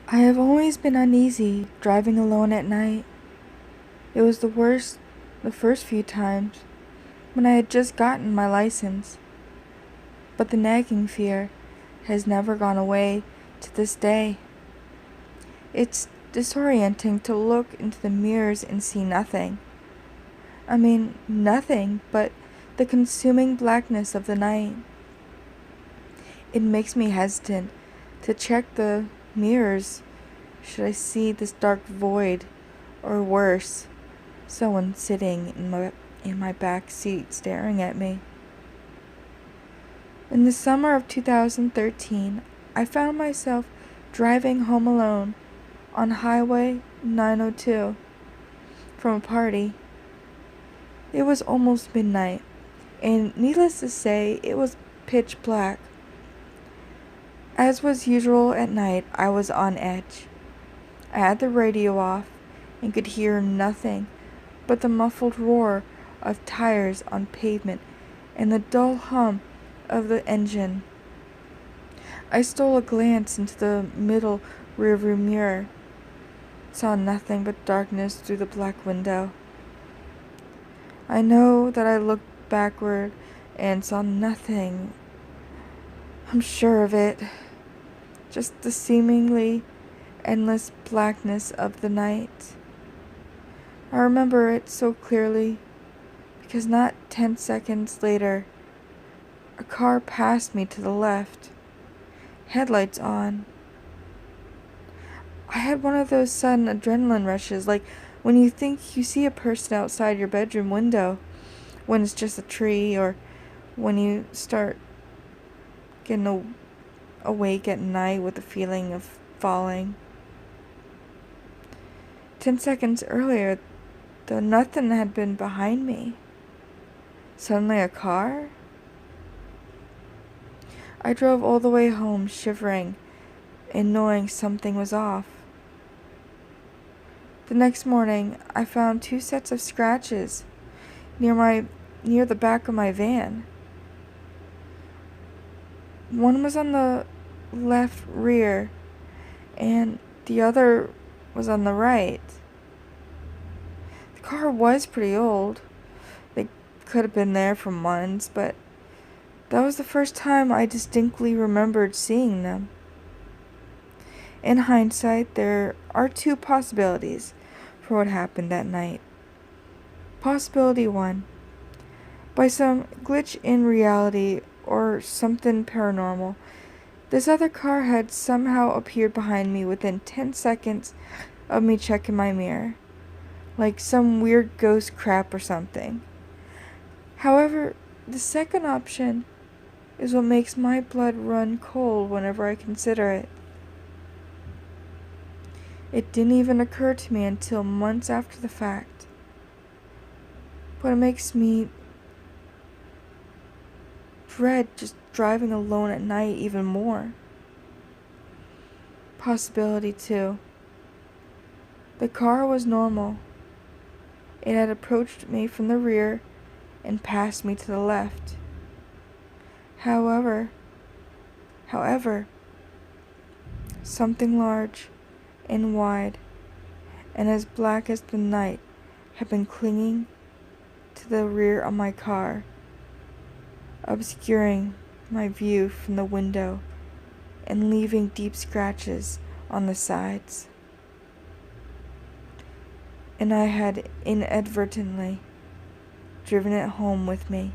I have always been uneasy driving alone at night. It was the worst the first few times when I had just gotten my license, but the nagging fear has never gone away to this day. It's disorienting to look into the mirrors and see nothing. I mean, nothing but the consuming blackness of the night. It makes me hesitant to check the mirrors should I see this dark void, or worse, someone sitting in my back seat staring at me. In the summer of 2013, I found myself driving home alone on Highway 902 from a party. It was almost midnight, and needless to say, it was pitch black. As was usual at night, I was on edge. I had the radio off and could hear nothing but the muffled roar of tires on pavement and the dull hum of the engine. I stole a glance into the middle rearview mirror, saw nothing but darkness through the black window. I know that I looked backward and saw nothing. I'm sure of it. Just the seemingly endless blackness of the night. I remember it so clearly because not 10 seconds later, a car passed me to the left, headlights on. I had one of those sudden adrenaline rushes, like when you think you see a person outside your bedroom window, when it's just a tree, or when you start getting awake at night with the feeling of falling. 10 seconds earlier, though nothing had been behind me. Suddenly a car? I drove all the way home shivering and knowing something was off. The next morning, I found 2 sets of scratches near the back of my van. One was on the left rear and the other was on the right. The car was pretty old. They could have been there for months, but that was the first time I distinctly remembered seeing them. In hindsight, there are 2 possibilities for what happened that night. Possibility 1. By some glitch in reality or something paranormal, this other car had somehow appeared behind me within 10 seconds of me checking my mirror, like some weird ghost crap or something. However, the second option is what makes my blood run cold whenever I consider it. It didn't even occur to me until months after the fact. But it makes me dread just driving alone at night even more. Possibility 2. The car was normal. It had approached me from the rear and passed me to the left. However, something large and wide and as black as the night had been clinging to the rear of my car, obscuring my view from the window and leaving deep scratches on the sides. And I had inadvertently driven it home with me.